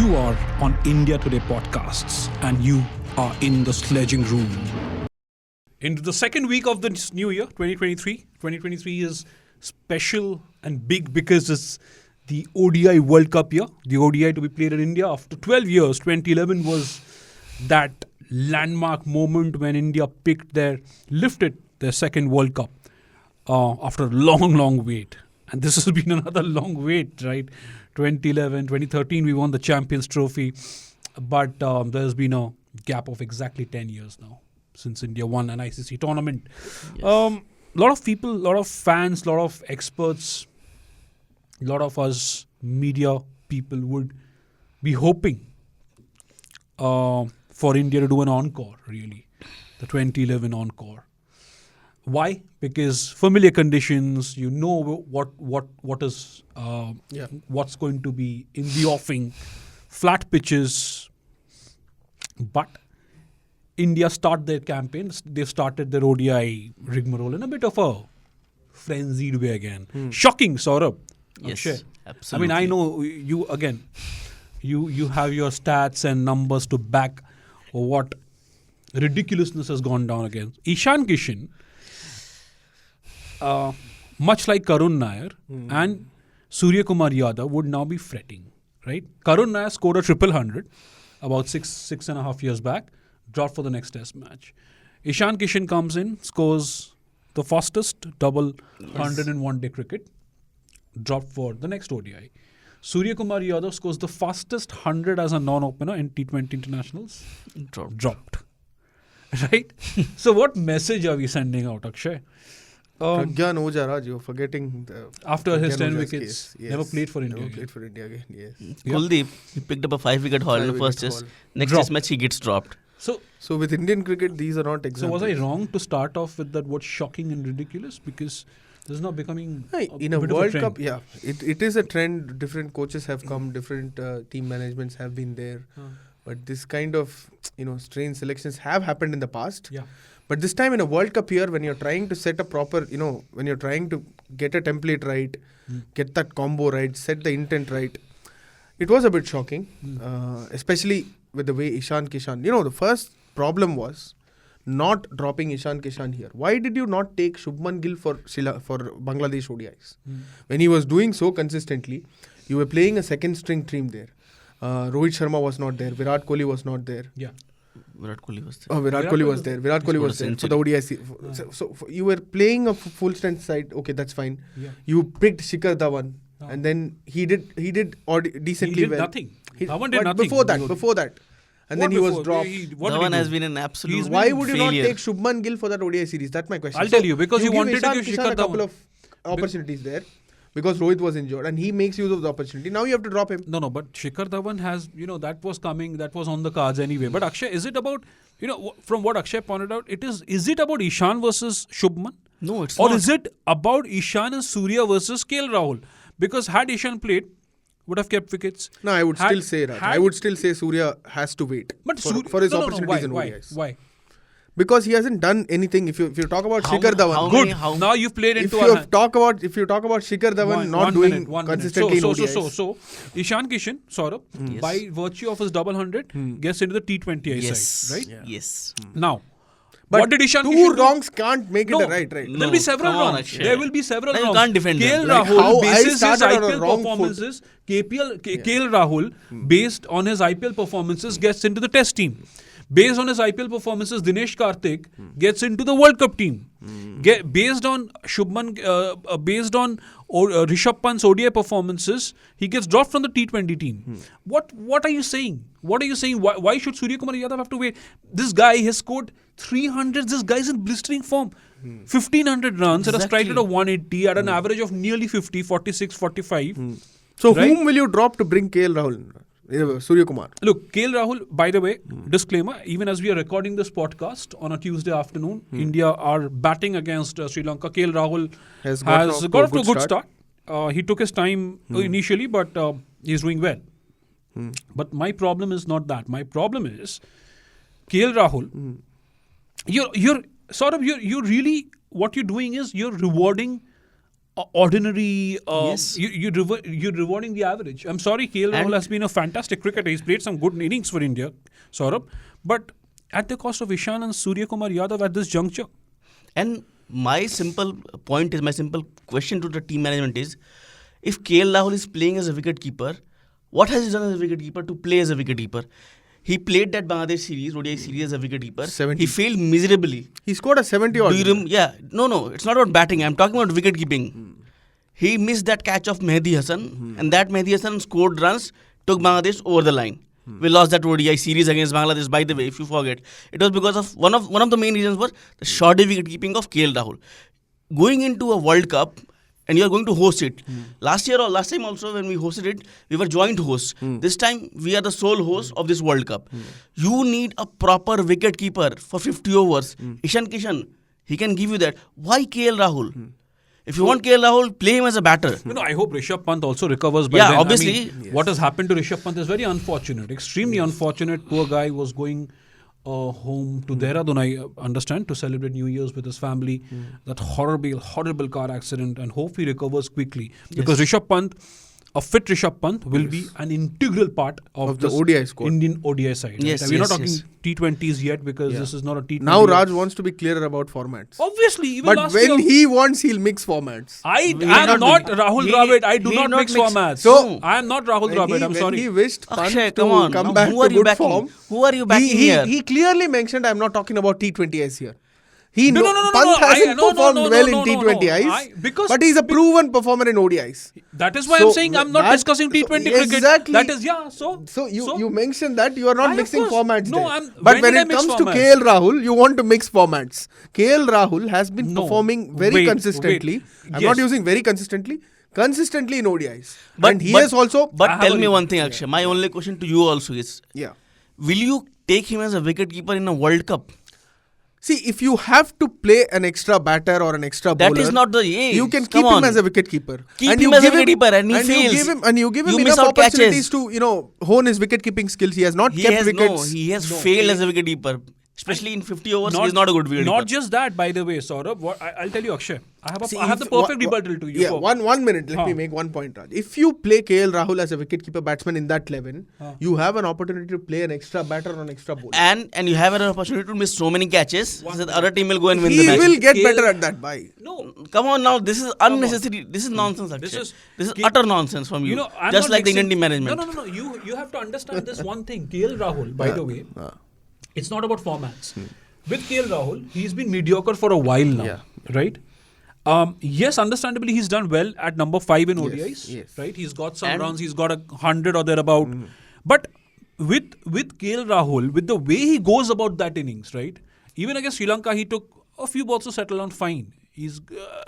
You are on India Today podcasts and you are in the sledging room. Into the second week of this new year, 2023. 2023 is special and big because it's the ODI World Cup year. The ODI to be played in India after 12 years. 2011 was that landmark moment when India lifted their second World Cup after a long wait. And this has been another long wait, right? 2011, 2013, we won the Champions Trophy. But there's been a gap of exactly 10 years now since India won an ICC tournament. Yes. A lot of people, a lot of fans, a lot of experts, a lot of us media people would be hoping for India to do an encore, really. The 2011 encore. Why? Because familiar conditions, you know what is what's going to be in the offing, flat pitches. But India start their campaigns. They've started their ODI rigmarole in a bit of a frenzied way again. Shocking, Saurabh. Yes, Akshay. absolutely. I mean, I know you again. You have your stats and numbers to back what ridiculousness has gone down again. Ishan Kishan, much like Karun Nair and Suryakumar Yadav would now be fretting, right? Karun Nair scored a triple hundred about six and a half years back, dropped for the next test match. Ishan Kishan comes in, scores the fastest double 100 in one-day cricket, dropped for the next ODI. Suryakumar Yadav scores the fastest 100 as a non-opener in T20 internationals, dropped. Right? So what message are we sending out, Akshay? Pragyan Ojara, you're forgetting After his Pragyan 10 Ojara's wickets, case. Yes. never played for India Never again. played for India again, yes. Kuldeep, he picked up a 5-wicket haul in the first 5-wicket test. haul. Next Dropped. test match, he gets dropped. So with Indian cricket, these are not So examples. was I wrong to start off with that word shocking and ridiculous? Because this is now becoming In a bit of World trend. Cup, it is a trend. Different coaches have come, different team managements have been there. But this kind of strange selections have happened in the past. Yeah. But this time in a World Cup year, when you're trying to set a proper, when you're trying to get a template right, get that combo right, set the intent right, it was a bit shocking, especially with the way Ishan Kishan. The first problem was not dropping Ishan Kishan here. Why did you not take Shubman Gill for Bangladesh ODIs? When he was doing so consistently, you were playing a second string team there. Rohit Sharma was not there. Virat Kohli was not there. Yeah. Virat Kohli was there. Oh, Virat Kohli was there. Virat Kohli scored was a there for the ODI. So you were playing a full strength side. Okay, that's fine. Yeah. You picked Shikhar Dhawan, and then he did decently He did well. nothing. He- Dhawan did but nothing. Before that, and What then he was before? dropped. What did he Dhawan do? has been an absolute He's Why would you not failure. take Shubman Gill for that ODI series? That's my question. I'll tell you, because you give wanted to Ishan give Kishan Shikhar a couple Dhawan. of opportunities there because Rohit was injured, and he makes use of the opportunity. Now you have to drop him. No, but Shikhar Dhawan has, that was coming, that was on the cards anyway. But Akshay, is it about, from what Akshay pointed out, is it about Ishan versus Shubman? No, it's Or not. is it about Ishan and Surya versus KL Rahul? Because had Ishan played, would have kept wickets. No, I would still say that. I would still say Surya has to wait for his opportunities in ODIs. Why? Because he hasn't done anything. If you talk about How- Shikhar Dhawan, how Good. many- how- Now you've played if into you a talk about Shikhar Dhawan not doing consistently in ODIs, So Ishan Kishan, Saurabh, Yes. by virtue of his double 100, gets into the T20I Yes. side, right? Yeah. Yes. Now, but what did Ishan two Kishan do? wrongs can't make it No. a right. There'll No, be several come on, wrongs. Akshay. There will be several Now you wrongs. can't defend KL them. Like Rahul, how I basis his started on a IPL wrong foot. performances, KL Rahul, based on his IPL performances, gets into the test team. Based on his IPL performances, Dinesh Karthik gets into the World Cup team. Based on Rishabh Pant's ODI performances, he gets dropped from the T20 team. What are you saying? What are you saying? Why should Suryakumar Yadav have to wait? This guy has scored 300. This guy's in blistering form. 1,500 runs at a strike rate of 180 at an average of nearly 50, 46, 45. so Right? whom will you drop to bring KL Rahul? Suryakumar. Look, KL Rahul, by the way, disclaimer, even as we are recording this podcast on a Tuesday afternoon, India are batting against Sri Lanka. KL Rahul Has has gotten got off off to a good start. He took his time initially, but he's doing well. But my problem is not that. My problem is KL Rahul. You're really, what you're doing is you're rewarding. ordinary. Yes. You're rewarding the average. I'm sorry, KL Rahul And- has been a fantastic cricketer. He's played some good innings for India, Saurabh, but at the cost of Ishan and Suryakumar Yadav at this juncture. And my simple question to the team management is, if KL Rahul is playing as a wicketkeeper, what has he done as a wicketkeeper to play as a wicketkeeper? He played that Bangladesh series, ODI series as a wicketkeeper. 70. He failed miserably. He scored a 70 odd. Do you yeah, no, it's not about batting. I'm talking about wicketkeeping. He missed that catch of Mehdi Hassan, and that Mehdi Hassan scored runs, took Bangladesh over the line. We lost that ODI series against Bangladesh, by the way, if you forget. It was because of one of the main reasons was the shoddy wicketkeeping of KL Rahul. Going into a World Cup, and you are going to host it. Last time also when we hosted it, we were joint hosts. This time we are the sole host of this World Cup. You need a proper wicketkeeper for 50 overs. Ishan Kishan, he can give you that. Why KL Rahul? If you want KL Rahul, play him as a batter. I hope Rishabh Pant also recovers by Yeah, then. obviously. What has happened to Rishabh Pant is very unfortunate. Extremely unfortunate. Poor guy was going home to Dehradun, I understand, to celebrate New Year's with his family. That horrible car accident, and hope he recovers quickly. Because Rishabh Pant, a fit Rishabh Pant, will be an integral part of the this ODI squad. Indian ODI side. Yes, We're not yes, talking yes. T20s yet, because this is not a T20. Now Raj wants to be clearer about formats. Obviously, even But last when year, he wants, he'll mix formats. I We am not not doing- Rahul he- Dravid. I do he not not mix mix- formats. So- I am not Rahul Dravid. I'm When sorry. he wished Pant Akshay, to come on. come Now, back who are to you good backing? form. Who are you backing here? He clearly mentioned I'm not talking about T20Is here. No, Pant hasn't no, performed well in no. T20Is, Because but he's a proven performer in ODIs. that is why So I'm saying I'm not that- discussing T20 cricket. exactly. That is So So you mentioned that you are not Of mixing course. formats No, there. I'm- But when when did I it mix comes to formats? KL Rahul, you want to mix formats. KL Rahul has been No. performing very Wait. consistently. I'm Yes. not using very consistently in ODIs. But- and he but- has also... But I have tell a me reason. one thing, Akshay. My only question to you also is, Yeah. will you take him as a wicketkeeper in a World Cup? See, if you have to play an extra batter or an extra bowler... That is not the age. You can Come keep him on. as a wicketkeeper. Keep And him you as a give wicketkeeper and he you fails. give him You enough miss out opportunities catches. to, hone his wicket-keeping skills. He has not kept wickets. He has failed as a wicketkeeper. Especially in 50 overs, he is not a good wicketkeeper. Not just that, by the way, Saurabh. I'll tell you, Akshay. See, I have the if- perfect wha- rebuttal to you. Yeah, for- 1 minute. Let me make one point, Raj. If you play KL Rahul as a wicketkeeper batsman in that 11, you have an opportunity to play an extra batter or an extra bowler. And you have an opportunity to miss so many catches that the other team will go and win He the match. will get KL better at that. Bye. No, Come on now, this is unnecessary. This is nonsense, Akshay. is- This is K- utter nonsense from you. I'm Just not like the mixing- Indian team management. No. You have to understand this one thing. KL Rahul, by the way, it's not about formats. With KL Rahul, he's been mediocre for a while now, right? Yes, understandably, he's done well at number 5 in ODIs, yes. right? He's got some And- runs, he's got 100 or thereabout. But with KL Rahul, with the way he goes about that innings, right? Even against Sri Lanka, he took a few balls to settle on fine. He's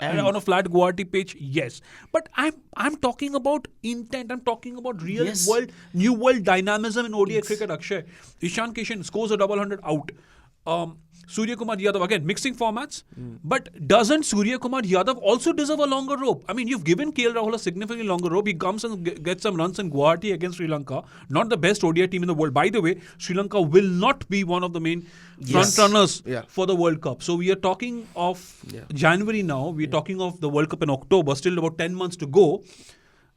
on a flat Guwahati pitch, yes. But I'm talking about intent. I'm talking about real Yes. new world dynamism in ODI cricket. Akshay, Ishan Kishan scores a double 100 out. Suryakumar Yadav, again, mixing formats. But doesn't Suryakumar Yadav also deserve a longer rope? I mean, you've given KL Rahul a significantly longer rope. He comes and gets some runs in Guwahati against Sri Lanka. Not the best ODI team in the world. By the way, Sri Lanka will not be one of the main front runners for the World Cup. So we are talking of January now. We're talking of the World Cup in October. Still about 10 months to go.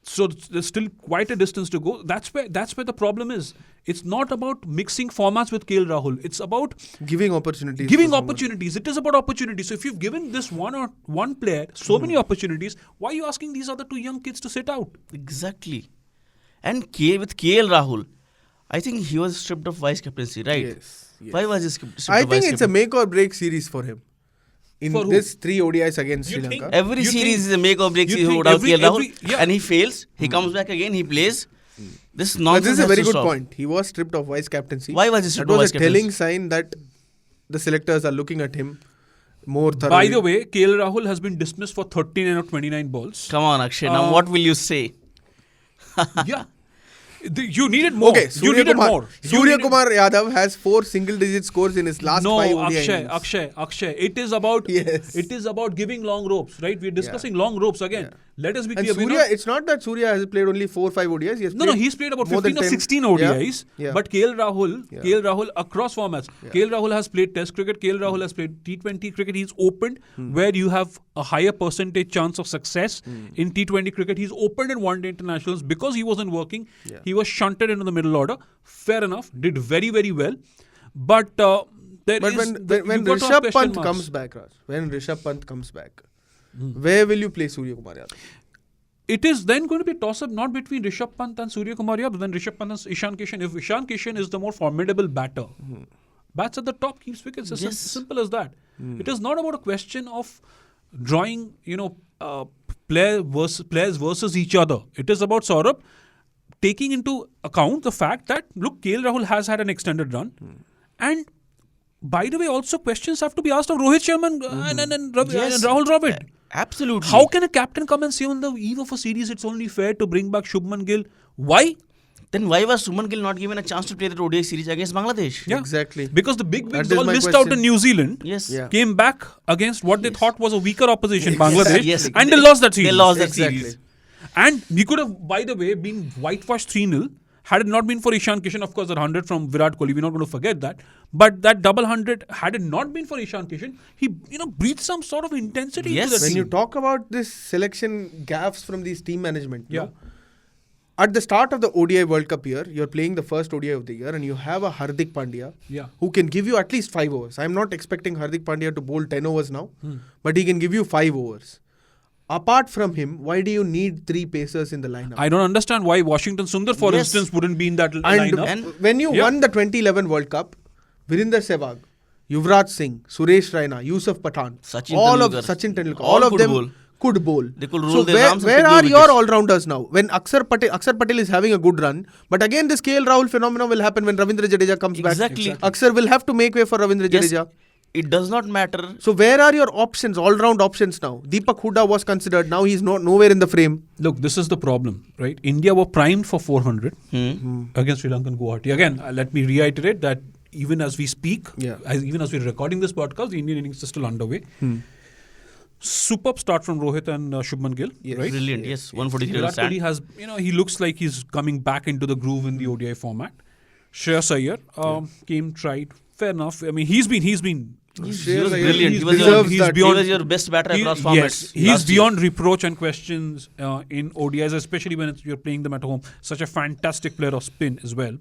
So there's still quite a distance to go. That's where the problem is. It's not about mixing formats with KL Rahul. It's about Giving opportunities. giving to someone. opportunities. It is about opportunities. So if you've given this one player so many opportunities, why are you asking these other 2 young kids to sit out? Exactly. And with KL Rahul, I think he was stripped of vice captaincy, right? Yes. Why was he stripped I of think vice it's a captaincy? make or break series for him. In For who? this 3 ODIs against You Sri think- Lanka. Every You series think- is a make or break you series think without every- KL Rahul, every- yeah. and he fails. He comes back again. He plays. This But nonsense. this is a has very to good stop. point. He was stripped of vice captaincy. Why was he stripped That of was vice a telling captaincy? sign that the selectors are looking at him more thoroughly. By the way, KL Rahul has been dismissed for 13 out of 29 balls. Come on, Akshay. Now, what will you say? Yeah. You needed more. Okay, You needed more. You needed- Suryakumar Yadav has 4 single-digit scores in his last 5 ODI innings. Akshay. It is about Yes. It is about giving long ropes, right? We're discussing long ropes again. let us be And clear. Surya, it's not that Surya has played only 4 or 5 ODIs. He has No, he's played about more 15 than or 10. 16 ODIs. Yeah. But KL Rahul across formats. KL Rahul has played Test cricket. KL Rahul has played T20 cricket. He's opened where you have a higher percentage chance of success in T20 cricket. He's opened in one-day internationals because he wasn't working. Yeah. He was shunted into the middle order. Fair enough. Did very, very well. But when Rishabh Pant comes back, Raj, where will you play Suryakumar Yadav? It is then going to be a toss-up not between Rishabh Pant and Suryakumar Yadav, then Rishabh Pant and Ishan Kishan. If Ishan Kishan is the more formidable batter, bats at the top, keeps wickets. It's as simple as that. It is not about a question of drawing, players versus each other. It is about Saurabh taking into account the fact that, look, KL Rahul has had an extended run. And by the way, also questions have to be asked of Rohit Sharma and Rahul Dravid. Absolutely. How can a captain come and say on the eve of a series it's only fair to bring back Shubman Gill? Why? Then why was Shubman Gill not given a chance to play the ODI series against Bangladesh? Yeah. Exactly. Because the big wigs That is all my missed question. out in New Zealand, Yes. Yeah. came back against what they thought was a weaker opposition, Bangladesh, Yes. and they lost that series. They lost that Exactly. series. And we could have, by the way, been whitewashed 3-0 had it not been for Ishan Kishan. Of course, that 100 from Virat Kohli, we're not going to forget that. But that double 100, had it not been for Ishan Kishan, he breathed some sort of intensity into the When team. you talk about this selection gaffes from these team management, Yeah. at the start of the ODI World Cup year, you're playing the first ODI of the year and you have a Hardik Pandya who can give you at least 5 overs. I'm not expecting Hardik Pandya to bowl 10 overs now, but he can give you 5 overs. Apart from him, why do you need 3 pacers in the lineup? I don't understand why Washington Sundar, for Yes. instance, wouldn't be in that And lineup. when you won the 2011 World Cup, Virender Sehwag, Yuvraj Singh, Suresh Raina, Yusuf Pathan, Sachin Tendulkar, all all of could them bowl. could bowl. They could roll So their arms and where pick are the your wickets. all-rounders now? When Akshar Patel is having a good run, but again this KL Rahul phenomenon will happen when Ravindra Jadeja comes Exactly. back. Akshar will have to make way for Ravindra Yes. Jadeja. It does not matter. So where are your options, all-round options now? Deepak Hooda was considered, now he's nowhere in the frame. Look, this is the problem, right? India were primed for 400 Hmm. against Sri Lanka and Guwahati. Again, let me reiterate that even as we speak, Yeah. even as we're recording this podcast, the Indian innings is still underway. Superb start from Rohit and Shubman Gill, Yes. right? Brilliant. Yes. 143 Virat runs stand. Kohli has, he looks like he's coming back into the groove in the ODI format. Shreyas Iyer came, tried. Fair enough. I mean, he's been He was Shreyas Iyer brilliant. he's He was deserves your, that. he was your best batter across formats. Yes, he's last year. beyond reproach and questions in ODIs, especially when you're playing them at home. Such a fantastic player of spin as well.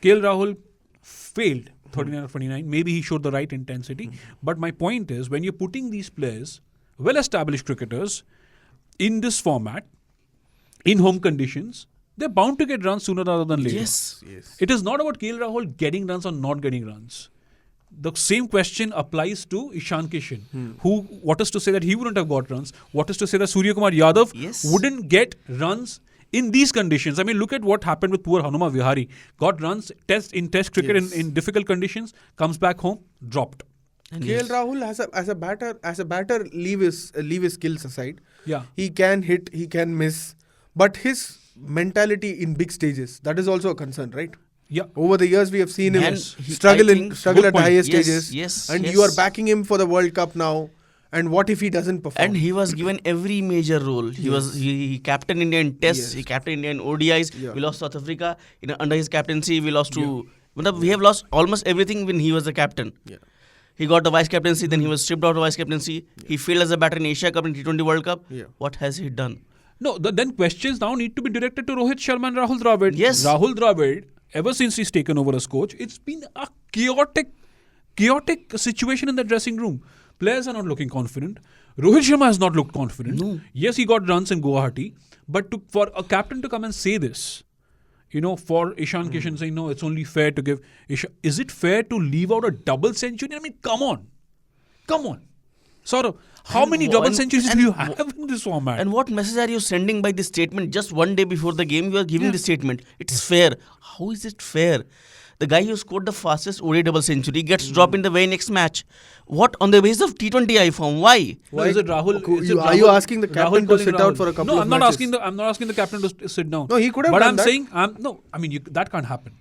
KL Rahul failed 39 or 29. Maybe he showed the right intensity. But my point is, when you're putting these players, well-established cricketers, in this format, in home conditions, they're bound to get runs sooner rather than later. Yes. It is not about KL Rahul getting runs or not getting runs. The same question applies to Ishan Kishan, what is to say that he wouldn't have got runs? What is to say that Suryakumar Yadav Yes. wouldn't get runs in these conditions? I mean, look at what happened with poor Hanuma Vihari. Got runs in test cricket in difficult conditions, comes back home, dropped. And KL Rahul as a batter, leave his skills aside. Yeah. He can hit, he can miss, but his mentality in big stages, that is also a concern, right? Yeah. Over the years, we have seen him And struggle I think- at the Good point. highest Yes, stages. yes, And yes. you are backing him for the World Cup now. And what if he doesn't perform? And he was given every major role. He captained India in tests. Yes. He captained India in ODIs. Yeah. We lost South Africa. Under his captaincy, we lost to. We have lost almost everything when he was the captain. Yeah. He got the vice captaincy. Then he was stripped out of vice captaincy. He failed as a batter in Asia Cup and T20 World Cup. Yeah. What has he done? No, then questions now need to be directed to Rohit Sharma and Rahul Dravid. Yes. Rahul Dravid, ever since he's taken over as coach, it's been a chaotic situation in the dressing room. Players are not looking confident. Rohit Sharma has not looked confident. No. Yes, he got runs in Guwahati, but for a captain to come and say this, for Ishan Kishan saying, no, it's only fair to give Ishan. Is it fair to leave out a double century? I mean, come on. Sort of. How many double centuries do you have in this format? And what message are you sending by this statement? Just one day before the game, you are giving this statement. It's fair. How is it fair? The guy who scored the fastest ODI double century gets dropped in the very next match. What? On the basis of T20I form? Why? No, is it Rahul? Are you asking the captain to sit out for a couple No, of I'm not matches? asking the captain to sit down. No, he could have But done I'm that. saying, that can't happen.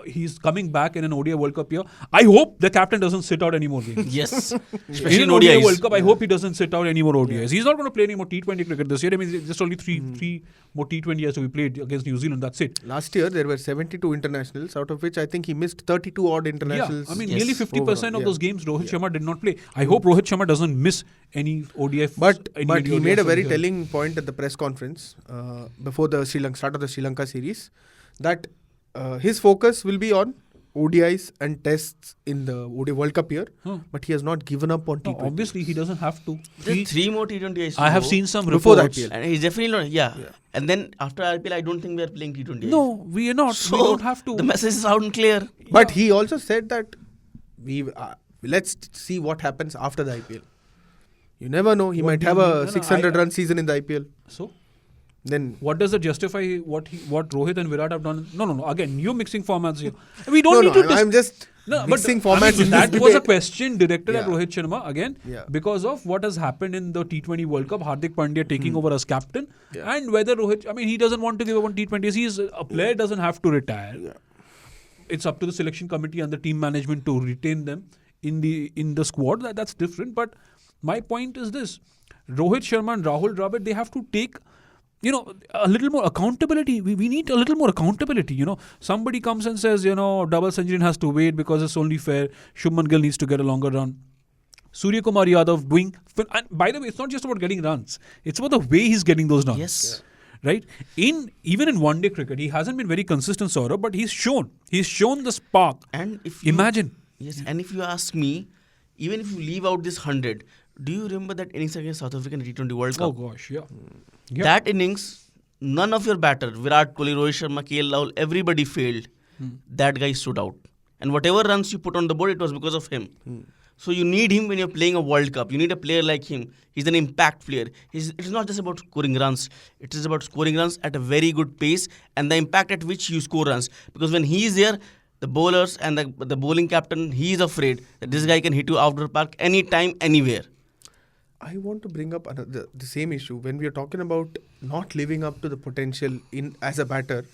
he's coming back in an ODI World Cup year. I hope the captain doesn't sit out any more games. Yes. In Especially an in ODI ODIs. World Cup, I hope he doesn't sit out any more ODIs. He's not going to play any more T20 cricket this year. I mean, just only three more T20 has to be played against New Zealand. That's it. Last year there were 72 internationals, out of which I think he missed 32 odd internationals. Yeah, I mean, Yes. nearly 50% overall, of those games Rohit Sharma did not play. I hope Rohit Sharma doesn't miss any ODI. But any he ODIs made a from very here. telling point at the press conference before the start of the Sri Lanka series that his focus will be on ODIs and tests in the ODI World Cup year, but he has not given up on No, T20. obviously, he doesn't have to. There's 3 more T20Is. I have seen some Before the reports. IPL. And he's definitely not. Yeah. And then after IPL, I don't think we are playing T20. No, we are not. So we don't have to. the message is out and clear. But he also said that let's see what happens after the IPL. You never know. He What might do have you a mean? No, 600-run season in the IPL. So, Then what does it justify what Rohit and Virat have done? No. Again, you're mixing formats here. We don't need to. I'm just mixing formats. in that this was a debate. question directed at Yeah. Rohit Sharma again Yeah. because of what has happened in the T20 World Cup. Hardik Pandya taking over as captain, Yeah. and whether Rohit. I mean, he doesn't want to give up on T20s. He's a player doesn't have to retire. Yeah. It's up to the selection committee and the team management to retain them in the squad. That's different. But my point is this: Rohit Sharma and Rahul Dravid, they have to take, a little more accountability. We need a little more accountability. Somebody comes and says, double century has to wait because it's only fair. Shubman Gill needs to get a longer run. Suryakumar Yadav doing. And by the way, it's not just about getting runs. It's about the way he's getting those runs. Yes. Right? Even in one-day cricket, he hasn't been very consistent, Saurabh, but he's shown the spark. And if you, Imagine. Yes. And if you ask me, even if you leave out this 100, do you remember that innings against South Africa in the T20 World Cup? Oh gosh, yeah. Yeah. That innings, none of your batter, Virat Kohli, Rohit Sharma, KL Rahul, everybody failed. That guy stood out. And whatever runs you put on the board, it was because of him. So you need him when you're playing a World Cup. You need a player like him. He's an impact player. It's not just about scoring runs. It is about scoring runs at a very good pace and the impact at which you score runs. Because when he is there, the bowlers and the bowling captain, he is afraid that this guy can hit you out of the park anytime, anywhere. I want to bring up the same issue. When we are talking about not living up to the potential as a batter,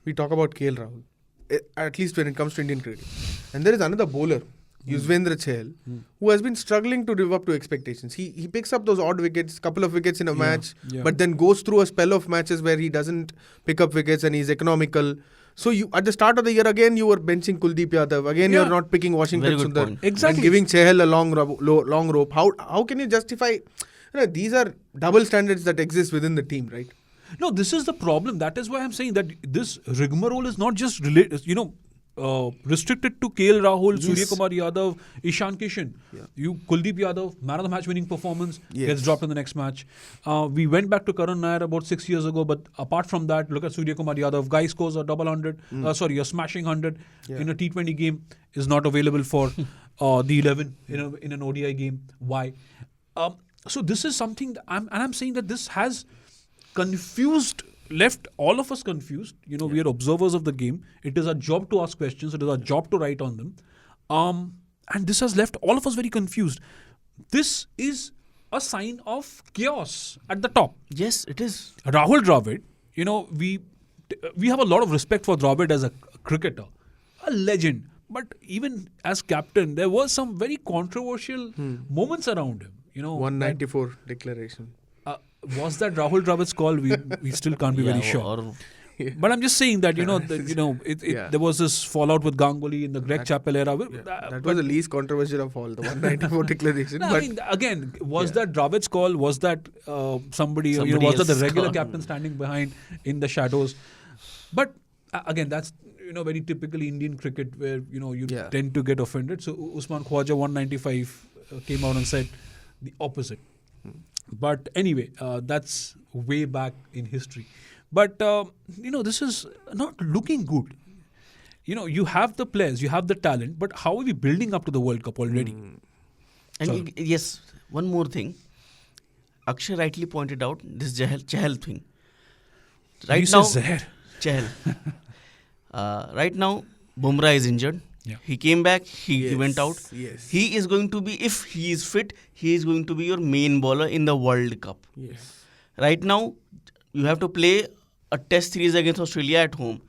we talk about KL Rahul, at least when it comes to Indian cricket. And there is another bowler, Yuzvendra Chahal, who has been struggling to live up to expectations. He picks up those odd wickets, couple of wickets in a match, but then goes through a spell of matches where he doesn't pick up wickets and he's economical. So you at the start of the year again you were benching Kuldeep Yadav. Again you're not picking Washington Very good Sundar point. Exactly. and giving Chahal a long rope. How can you justify? These are double standards that exist within the team, right? No, this is the problem. That is why I'm saying that this rigmarole is not just restricted to KL Rahul, Suryakumar Yadav, Ishan Kishan. Kuldeep Yadav, man of the match winning performance, gets dropped in the next match. We went back to Karun Nair about 6 years ago, but apart from that, look at Suryakumar Yadav. Guy scores a double 100, a smashing 100 in a T20 game, is not available for the 11 in an ODI game. Why? So this is something, I'm saying that this has left all of us confused. We are observers of the game. It is our job to ask questions. It is our job to write on them. And this has left all of us very confused. This is a sign of chaos at the top. Yes, it is. Rahul Dravid, we have a lot of respect for Dravid as a cricketer, a legend. But even as captain, there were some very controversial moments around him. 194 declaration. Was that Rahul Dravid's call? We still can't be very sure. But I'm just saying that there was this fallout with Ganguly in the Greg Chappell era. That was the least controversial of all, the 194 declaration. No, I mean, again, was that Dravid's call? Was that somebody was that the regular call. captain standing behind in the shadows? But again, that's very typically Indian cricket where you tend to get offended. So Usman Khwaja 195 came out and said the opposite. But anyway, that's way back in history. But, this is not looking good. You have the players, you have the talent, but how are we building up to the World Cup already? And yes, one more thing. Akshay rightly pointed out this Chahal thing. Right now, Chahal. Right now, Bumrah is injured. Yeah. He came back, he went out. Yes. He is going to be, if he is fit, he is going to be your main bowler in the World Cup. Yes. Right now, you have to play a test series against Australia at home.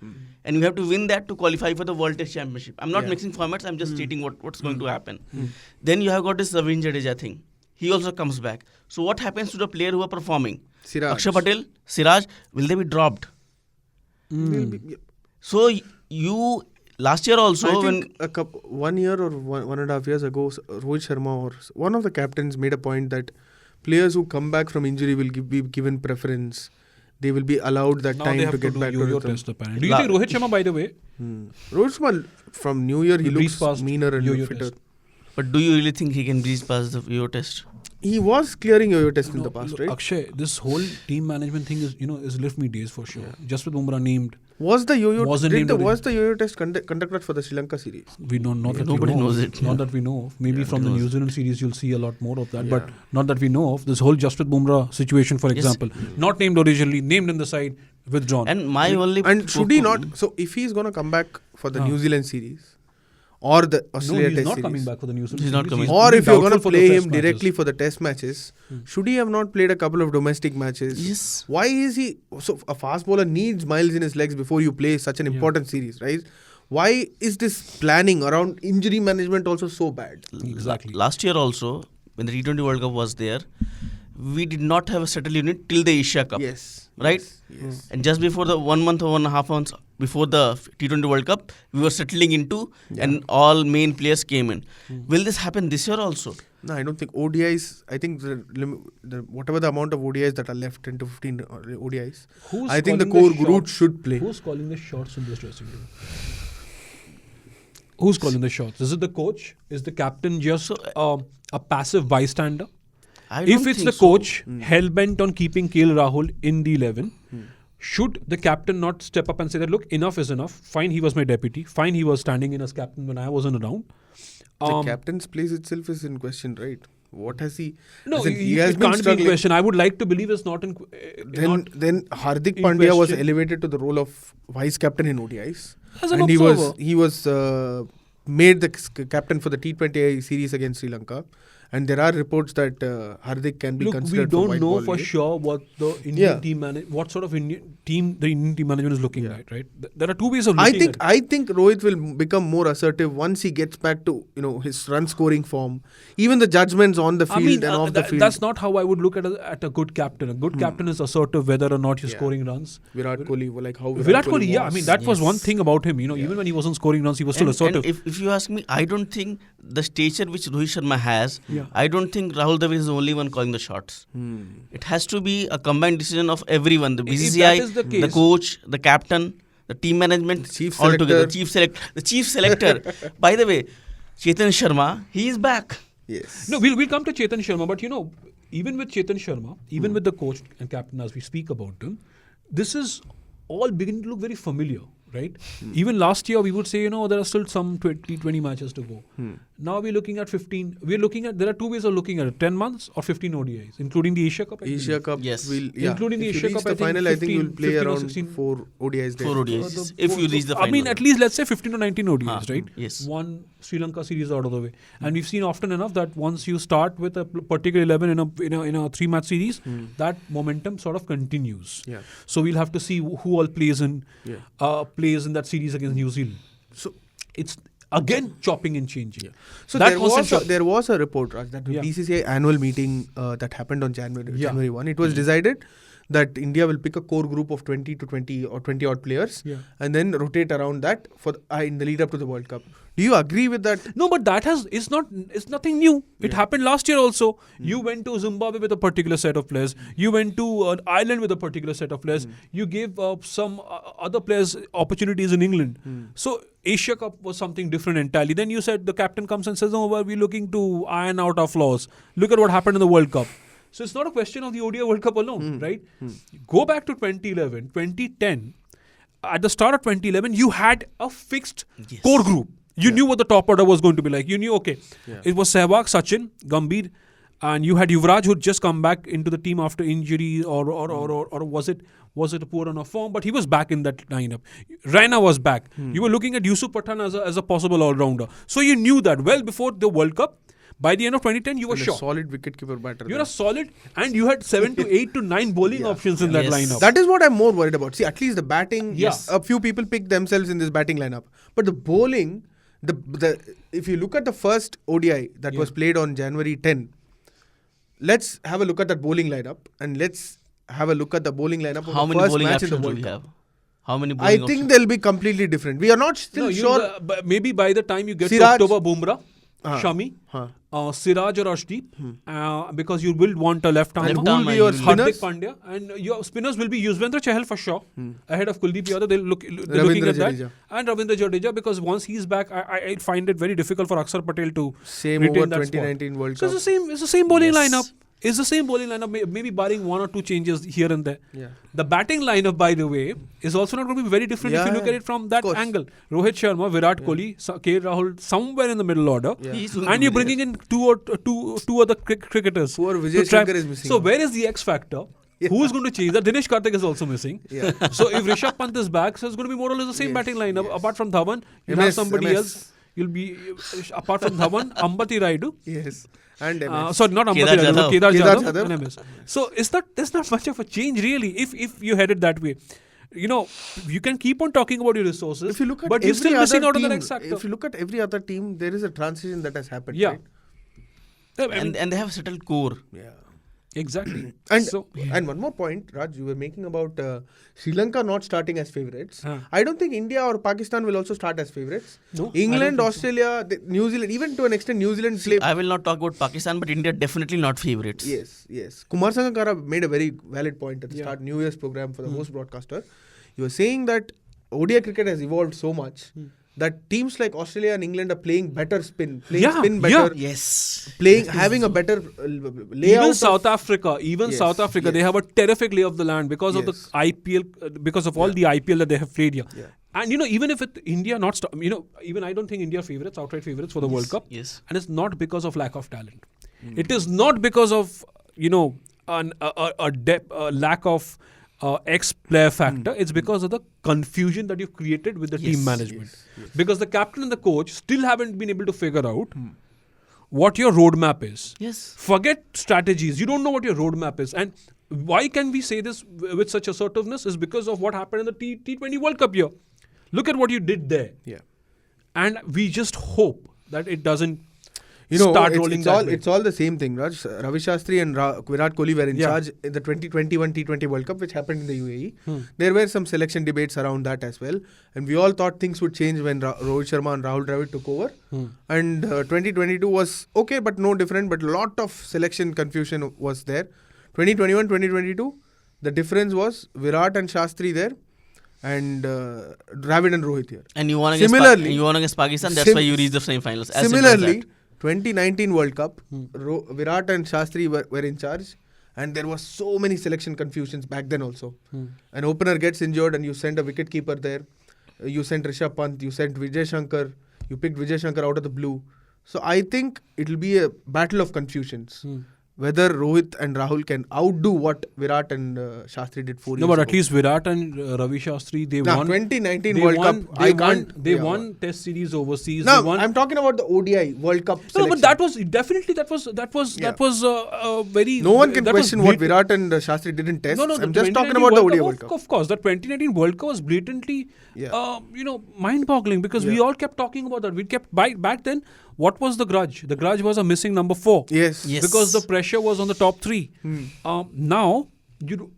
And you have to win that to qualify for the World Test Championship. I'm not Yeah. mixing formats. I'm just stating what's going to happen. Then you have got this Ravin Jadeja thing. He also comes back. So what happens to the player who are performing? Siraj. Akshay Patel, Siraj, will they be dropped? So you last year also I think 1 year or 1.5 years ago, Rohit Sharma or one of the captains made a point that players who come back from injury will be given preference. They will be allowed that Now time they have to get back to yo-yo rhythm. test apparently. Do you think Rohit Sharma, by the way, Rohit Sharma from New Year he He breezed looks past meaner and yo-yo fitter. test. but do you really think he can breeze past the yo test? He was clearing yo-yo test in No, the past, look, right? Akshay, this whole team management thing is lift me days for sure. Just with Bumrah named, Was the yo-yo Wasn't named was the yo-yo test conducted for the Sri Lanka series? we don't know that Nobody we know knows of. it. Not that we know of. Maybe from the knows. New Zealand series you'll see a lot more of that, Yeah. but not that we know of. This whole Jasprit Bumrah situation, for Yes. example, not named originally, named in the side, withdrawn. And my only And should he not? So if he's going to come back for the New Zealand series or the no, Australia he's test not series, coming back for the New Zealand He's not series. coming. or been if you're going to doubtful for the play test him matches. directly for the test matches, should he have not played a couple of domestic matches? Yes. Why is he so? A fast bowler needs miles in his legs before you play such an important series, right? Why is this planning around injury management also so bad? Exactly. Last year also, when the T20 World Cup was there, we did not have a settled unit till the Asia Cup. Yes. Right? Yes. And just before the 1 month or 1.5 months before the T20 World Cup, we were settling into and all main players came in. Will this happen this year also? No, I don't think ODIs. I think the whatever the amount of ODIs that are left, 10 to 15 ODIs. Who's I think the calling core group shots? should play. Who's calling the shots in this dressing room? Who's calling the shots? Is it the coach? Is the captain just a passive bystander? I If don't it's think the so. coach hell-bent on keeping KL Rahul in the 11, should the captain not step up and say that, look, enough is enough. Fine, he was my deputy. Fine, he was standing in as captain when I wasn't around. The captain's place itself is in question, right? What has he? No, as in, he has it been can't be in struggling. question. I would like to believe it's not in Then Hardik in Pandya was question. elevated to the role of vice captain in ODIs, As an and observer. he was made the captain for the T20 series against Sri Lanka. And there are reports that Hardik can be Look, we considered for don't white know ball for league. sure what the Indian team what sort of Indian team the Indian team management is looking at, right? There are two ways of looking at it. I think Rohit will become more assertive once he gets back to his run scoring form. Even the judgments on the field and off the field. That's not how I would look at a good captain. A good captain is assertive whether or not you're scoring runs. Virat Kohli, like how Virat Kohli, yeah, I was. mean that was one thing about him. Even when he wasn't scoring runs, he was still assertive. And if you ask me, I don't think the stature which Rohit Sharma has, Yeah. I don't think Rahul Dravid is the only one calling the shots. It has to be a combined decision of everyone: the If that BCCI, is the the case- coach, the captain, the team management, The chief all together. selector. The chief selector. By the way, Chetan Sharma, he is back. Yes. No, we'll come to Chetan Sharma, but even with Chetan Sharma, even with the coach and captain as we speak about him, this is all beginning to look very familiar, right? Even last year we would say, there are still some 20 matches to go. Now we're looking at 15. There are two ways of looking at it, 10 months or 15 ODIs, including the Asia Cup. I believe. Asia Cup Yes. will Including the if you Asia reach Cup, the I think final, I think 15 you'll play 15 or around 16. 4 ODIs there. 4 ODIs. If you reach the final. I mean, at least let's say 15 or 19 ODIs, right? yes. One Sri Lanka series out of the way, and we've seen often enough that once you start with a particular 11 in a 3-match series, that momentum sort of continues. Yeah. So we'll have to see who all plays in that series against New Zealand. So it's again chopping and changing. So That there was a report, Raj, that the Yeah. BCCI annual meeting that happened on January Yeah. 1. It was decided that India will pick a core group of 20 to 20 or 20 odd players and then rotate around that for in the lead up to the World Cup. Do you agree with that? No, but it's nothing new. It happened last year also. You went to Zimbabwe with a particular set of players. You went to Ireland with a particular set of players. You gave some other players opportunities in England. So Asia Cup was something different entirely. Then you said the captain comes and says, we're looking to iron out our flaws. Look at what happened in the World Cup. So it's not a question of the ODI World Cup alone, right? Go back to 2011, 2010. At the start of 2011, you had a fixed core group. You knew what the top order was going to be like. You knew, it was Sehwag, Sachin, Gambhir, and you had Yuvraj who'd just come back into the team after injury or was it a poor run of form? But he was back in that lineup. Raina was back. You were looking at Yusuf Pathan as a possible all-rounder. So you knew that well before the World Cup. By the end of 2010, you were And a sure. solid wicketkeeper batter. You're there. a solid, and you had 7 to 8 to 9 bowling options in that Yes. lineup. That is what I'm more worried about. See, at least the batting, Yes. a few people pick themselves in this batting lineup. But the bowling, the if you look at the first ODI that was played on January 10, let's have a look at that bowling lineup and let's have a look at the bowling lineup of How the many first bowling match in the options do World we Cup. have? How many I bowling think options? they'll be completely different. We are not still sure. But maybe by the time you get Siraj- to October, Bumrah, Shami, Huh. Siraj or Arshdeep, because you will want a left arm. And Left who arm will be your and Hardik spinners? Pandya, and your spinners will be Yuzvendra Chahal for sure, ahead of Kuldeep Yadav. They're looking Ravindra at that, Jadeja. and Ravindra Jadeja, because once he's back, I find it very difficult for Akshar Patel to Same retain over that spot. 2019 World So Cup. it's the same bowling Yes. lineup. It's the same bowling lineup, maybe barring 1 or 2 changes here and there. Yeah. The batting lineup, by the way, is also not going to be very different if you Yeah, look at it from that course. angle. Rohit Sharma, Virat Kohli, KL Rahul, somewhere in the middle order. Yeah. He's going to And be you're there. bringing in two other cricketers. Poor to Vijay try- Shankar is missing. So where is the X factor? Who is going to change that? Dinesh Karthik is also missing. Yeah. So if Rishabh Pant is back, so it's going to be more or less the same batting lineup. Apart from Dhawan, you'll have MS. somebody else. You'll be apart from Dhawan, Ambati Raidu. Yes. And MS. Sorry, not Ambati Kedar Raidu, Jadhav. Kedar Kedar Jadhav Jadhav. and MS. So there's not much of a change really if you head it that way. You know, you can keep on talking about your resources, If you look at but you're every still missing other out on the team, next factor. if you look at every other team, there is a transition that has happened. Yeah. Right? I mean, And they have settled core. Yeah. exactly. And So, and one more point, Raj, you were making about Sri Lanka not starting as favourites. Huh. I don't think India or Pakistan will also start as favourites. No, I don't England, think so. Australia, New Zealand, even to an extent, New Zealand play. I will not talk about Pakistan, but India definitely not favorites. Yes. Kumar Sangakkara made a very valid point at the Yeah. start New Year's program for the host broadcaster. He was saying that ODI cricket has evolved so much that teams like Australia and England are playing better spin, spin better, Yes. having a better layout. even of- South Africa, Yes, South Africa, yes. they have a terrific lay of the land because of the Yes. IPL, because of all the IPL that they have played here. Yeah. And even if India not, even I don't think India favorites, outright favorites for the World Cup. Yes. And it's not because of lack of talent. It is not because of a lack of ex-player factor. It's because of the confusion that you've created with the team Yes. management. Because the captain and the coach still haven't been able to figure out what your roadmap is. Yes. Forget strategies. You don't know what your roadmap is. And why can we say this with such assertiveness is because of what happened in the T20 World Cup year. Look at what you did there. Yeah. And we just hope that it doesn't it's, start rolling it's that all way. it's all the same thing, Raj. Ravi Shastri and Virat Kohli were in Yeah. charge in the 2021 T20 World Cup, which happened in the UAE. There were some selection debates around that as well, and we all thought things would change when Rohit Sharma and Rahul Dravid took over. And 2022 was okay, but no different. But a lot of selection confusion was there. 2021, 2022, the difference was Virat and Shastri there, and Dravid and Rohit here. And you won against Pakistan. That's why you reached the semi-finals. As simple as Similarly, that. 2019 World Cup, Virat and Shastri were in charge, and there was so many selection confusions back then also. An opener gets injured and you send a wicketkeeper there. You sent Rishabh Pant, you sent Vijay Shankar, you picked Vijay Shankar out of the blue. So I think it will be a battle of confusions. Whether Rohit and Rahul can outdo what Virat and Shastri did 4 years No, but ago. at least Virat and Ravi Shastri, they Nah, won. 2019 they World won, Cup, They I won, can't- They yeah. won Test series overseas. No, they won. I'm talking about the ODI World Cup No, selection. but that was definitely very. No one can that was question what blat- Virat and Shastri did in Test. No, I'm just talking 2019 about the ODI World Cup. Of course, the 2019 World Cup was blatantly, Yeah. mind-boggling because we Yeah. all kept talking about that. We kept back then. What was the grudge? The grudge was a missing number 4. Yes. Yes. Because the pressure was on the top 3. Now,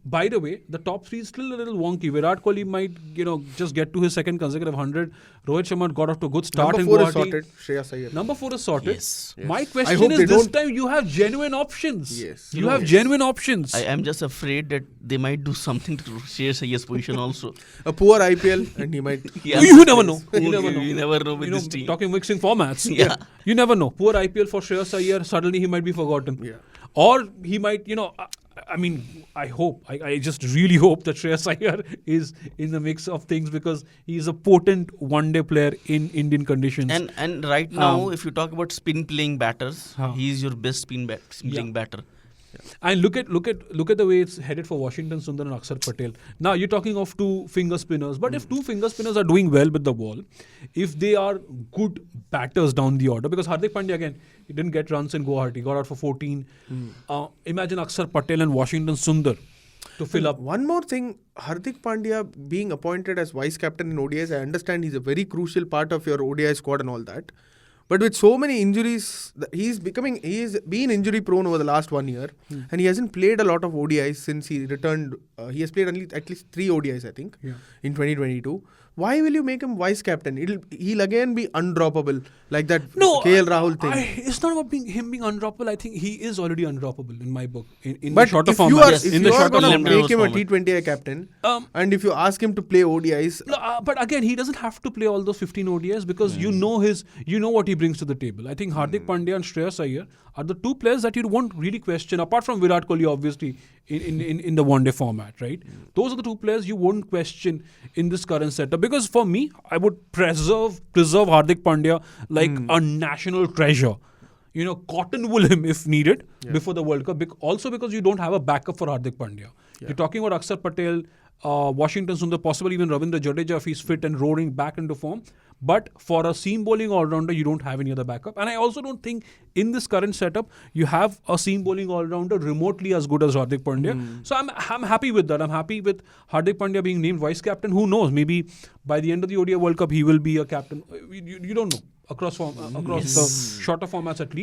by the way, the top 3 is still a little wonky. Virat Kohli might, just get to his second consecutive 100. Rohit Sharma got off to a good start Number in 4 is Guwahati. sorted. Shreyas Iyer. Number 4 is sorted. Yes. My I hope question they is this don't- time you have genuine options. Yes. You have genuine options. I am just afraid that they might do something to share Sayyid's position also. A poor IPL and he might. Yeah. You never know. You never know. You never know with this team. Talking mixing formats. Yeah. You never know. Poor IPL for Shreyas Iyer, suddenly he might be forgotten. Yeah. Or he might, I hope, I just really hope that Shreyas Iyer is in the mix of things because he's a potent one-day player in Indian conditions. And right now, if you talk about spin playing batters, Huh. he is your best spin playing batter. And look at the way it's headed for Washington Sundar and Akshar Patel. Now you're talking of two finger spinners, but if two finger spinners are doing well with the ball, if they are good batters down the order, because Hardik Pandya again, he didn't get runs in Guwahati, got out for 14. Imagine Akshar Patel and Washington Sundar to fill up. One more thing, Hardik Pandya being appointed as vice captain in ODIs, I understand he's a very crucial part of your ODI squad and all that. But with so many injuries, he's been injury prone over the last 1 year, and he hasn't played a lot of ODIs since he returned. He has played at least 3 ODIs, I think, in 2022. Why will you make him vice captain? He'll again be undroppable, like that KL Rahul thing. It's not about him being undroppable. I think he is already undroppable in my book. In but the shorter if format. you are going to make him a T20I captain, and if you ask him to play ODIs... but again, he doesn't have to play all those 15 ODIs because you know what he brings to the table. I think Hardik Pandya and Shreyas Iyer are the two players that you won't really question, apart from Virat Kohli, obviously, in the one-day format, right? Those are the two players you won't question in this current setup. Because for me, I would preserve Hardik Pandya like a national treasure. Cotton wool him if needed before the World Cup. Also because you don't have a backup for Hardik Pandya. You're talking about Akshar Patel, Washington Sundar, possibly even Ravindra Jadeja if he's fit and roaring back into form. But for a seam bowling all-rounder, you don't have any other backup. And I also don't think in this current setup, you have a seam bowling all-rounder remotely as good as Hardik Pandya. So I'm happy with that. I'm happy with Hardik Pandya being named vice captain. Who knows? Maybe by the end of the ODI World Cup, he will be a captain. You don't know. Across the shorter formats at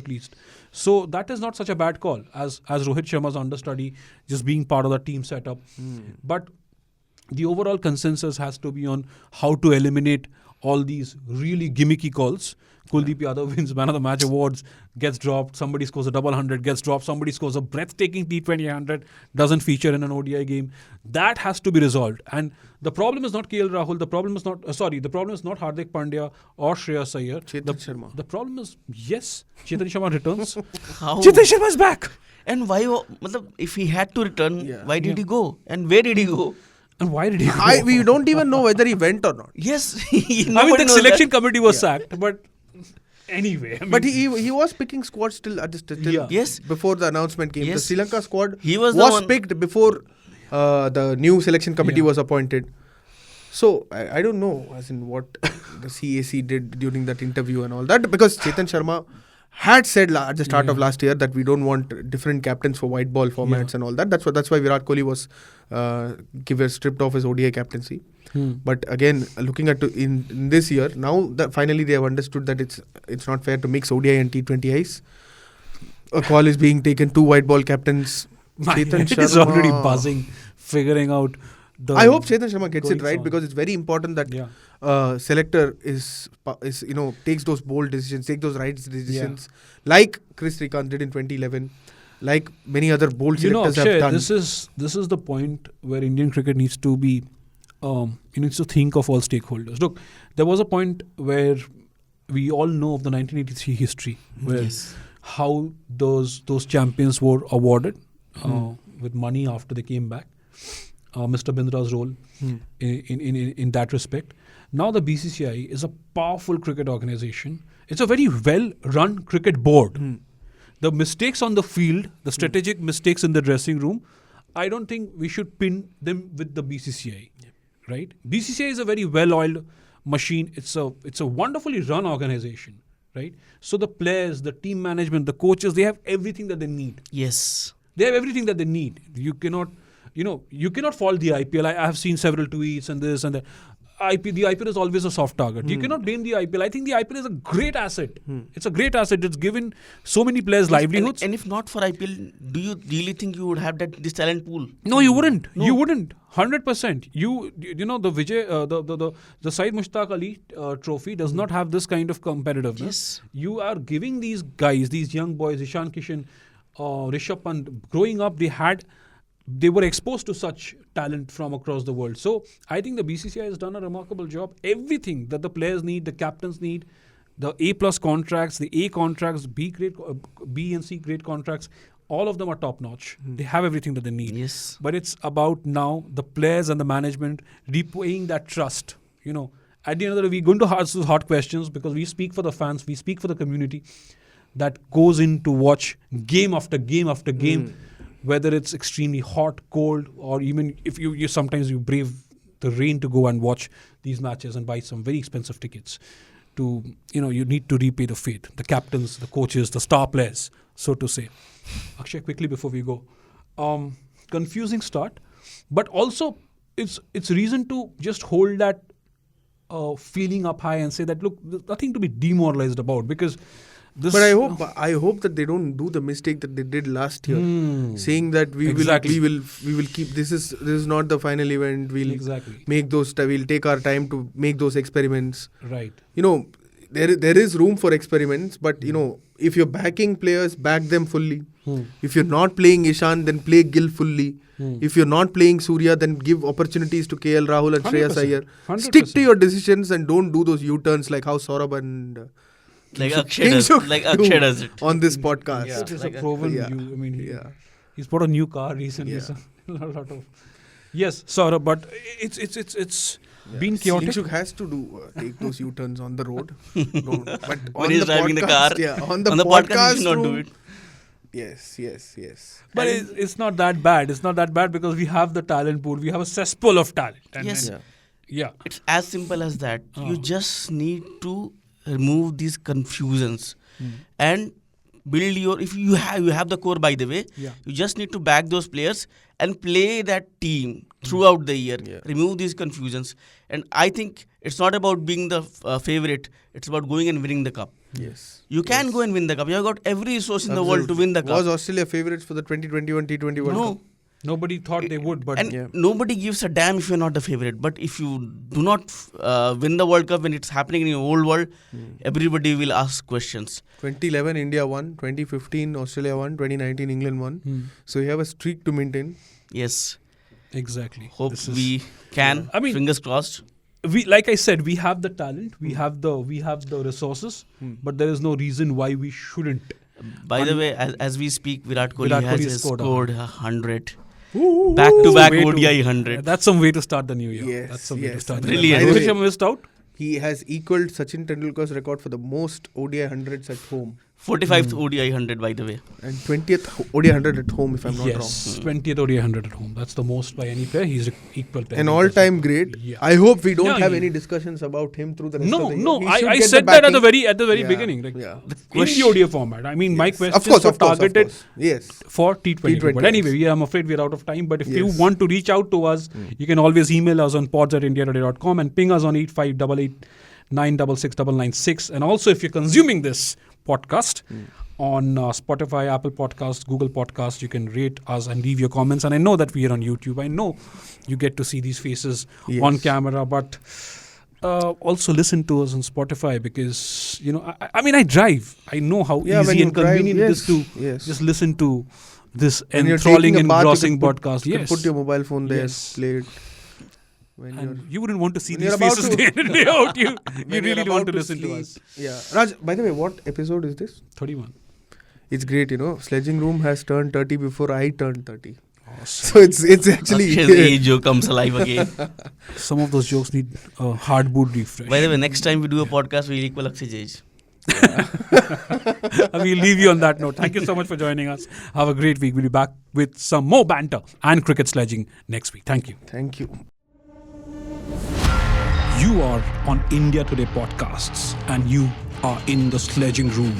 least. So that is not such a bad call as Rohit Sharma's understudy, just being part of the team setup. But the overall consensus has to be on how to eliminate all these really gimmicky calls. Kuldeep Yadav wins Man of the Match awards, gets dropped, somebody scores a double 100, gets dropped, somebody scores a breathtaking T20 100, doesn't feature in an ODI game. That has to be resolved. And the problem is not KL Rahul, the problem is not Hardik Pandya or Shreyas Iyer. Chetan Sharma. The problem is, yes, Chetan Sharma returns. How? Chetan Sharma is back. And why, if he had to return, why did he go? And where did he go? And why did he go? We don't even know whether he went or not. Yes. The selection committee was sacked, but anyway. But he was picking squads still before the announcement came. Yes. The Sri Lanka squad was picked before the new selection committee was appointed. So I don't know as in what the CAC did during that interview and all that, because Chetan Sharma had said at the start of last year that we don't want different captains for white ball formats and all that. That's why Virat Kohli was stripped off his ODI captaincy. But again, looking at in this year, now that finally they have understood that it's not fair to mix ODI and T20Is. A call is being taken, 2 white ball captains. Chetan Sharma is already buzzing, figuring out I hope Chetan Sharma gets it right, because it's very important that selector takes those bold decisions, take those right decisions, like Chris Srikanth did in 2011, like many other bold selectors have done. This is the point where Indian cricket needs to be, needs to think of all stakeholders. Look, there was a point where we all know of the 1983 history, where how those champions were awarded with money after they came back. Mr. Bindra's role in that respect. Now the BCCI is a powerful cricket organization. It's a very well-run cricket board. The mistakes on the field, the strategic mistakes in the dressing room, I don't think we should pin them with the BCCI. Right? BCCI is a very well-oiled machine. It's a wonderfully run organization. Right? So the players, the team management, the coaches, they have everything that they need. Yes. They have everything that they need. You cannot fault the IPL. I have seen several tweets and this and that. The IPL is always a soft target. You cannot blame the IPL. I think the IPL is a great asset. It's a great asset. It's given so many players livelihoods. And if not for IPL, do you really think you would have this talent pool? No, you wouldn't. No. You wouldn't. 100%. The Vijay, the Syed Mushtaq Ali trophy does not have this kind of competitiveness. Yes. You are giving these guys, these young boys, Ishan Kishan, Rishabh Pant, growing up, they were exposed to such talent from across the world. So I think the BCCI has done a remarkable job. Everything that the players need, the captains need, the A+ contracts, the A contracts, B and C grade contracts, all of them are top notch. They have everything that they need. Yes. But it's about now the players and the management repaying that trust. At the end of the day, we're going to ask those hard questions because we speak for the fans, we speak for the community. that goes in to watch game after game after game, whether it's extremely hot, cold, or even if you sometimes you brave the rain to go and watch these matches and buy some very expensive tickets. You need to repay the fate. The captains, the coaches, the star players, so to say. Akshay, quickly before we go, confusing start, but also it's reason to just hold that feeling up high and say that look, there's nothing to be demoralized about, because this. But I hope that they don't do the mistake that they did last year, saying that we will keep this is not the final event. We'll make those. We'll take our time to make those experiments. Right. There is room for experiments, but if you're backing players, back them fully. If you're not playing Ishan, then play Gill fully. If you're not playing Surya, then give opportunities to KL Rahul and Shreyas Iyer. 100%. Stick to your decisions and don't do those U-turns like how Saurabh and like Akshay does it on this podcast. Yeah. It's a proven view. I mean, he's bought a new car recently. Yeah. So a lot of Saurabh, but it's been chaotic. Kinshuk has to take those U-turns on the road. But when he's driving the car, on the podcast, he should not do it. Yes. But it's not that bad. It's not that bad because we have the talent pool. We have a cesspool of talent. It's as simple as that. You just need to remove these confusions and build if you have the core, by the way. You just need to back those players and play that team throughout the year. Remove these confusions. And I think it's not about being the favorite. It's about going and winning the cup. Yes. You can go and win the cup. You have got every resource in the world to win the cup. Was Australia favourites for the 2021 T20 World Cup? Nobody thought they would, but nobody gives a damn if you're not the favorite. But if you do not win the World Cup when it's happening in your old world, everybody will ask questions. 2011 India won, 2015 Australia won, 2019 England won. So you have a streak to maintain. Yes. Exactly. Hope we can. I mean, fingers crossed. Like I said, we have the talent, we have the resources, but there is no reason why we shouldn't. By the way, as we speak, Virat Kohli has scored 100. Ooh, back-to-back ODI 100. That's some way to start the new year. Yes, That's some way to start. Brilliant. Rohit Sharma missed out. He has equalled Sachin Tendulkar's record for the most ODI 100s at home. 45th ODI 100, by the way. And 20th ODI 100 at home, if I'm not wrong. Yes, 20th ODI 100 at home. That's the most by any player. He's equal to an all-time great. Yeah. I hope we don't have any discussions about him through the rest of the year. No. I said that at the very beginning. Like, in the ODI format. I mean, my questions were targeted for T20. But anyway, I'm afraid we're out of time. But if you want to reach out to us, you can always email us on pods@indiatoday.com and ping us on 8588 966 And also, if you're consuming this podcast on Spotify, Apple Podcasts, Google Podcasts, you can rate us and leave your comments. And I know that we are on YouTube. I know you get to see these faces on camera, but also listen to us on Spotify because, I mean, I drive. I know how easy and convenient it is to just listen to this enthralling, engrossing podcast. You can put your mobile phone there, play it. And you wouldn't want to see these faces day in day out. You really want to listen to us. Yeah. Raj, by the way, what episode is this? 31. It's great, Sledging Room has turned 30 before I turned 30. Awesome. So it's actually... Akshay's age joke comes alive again. Some of those jokes need a hard boot refresh. By the way, next time we do a podcast, we'll equal Akshay's age. We'll leave you on that note. Thank you so much for joining us. Have a great week. We'll be back with some more banter and cricket sledging next week. Thank you. Thank you. You are on India Today podcasts and you are in the sledging room.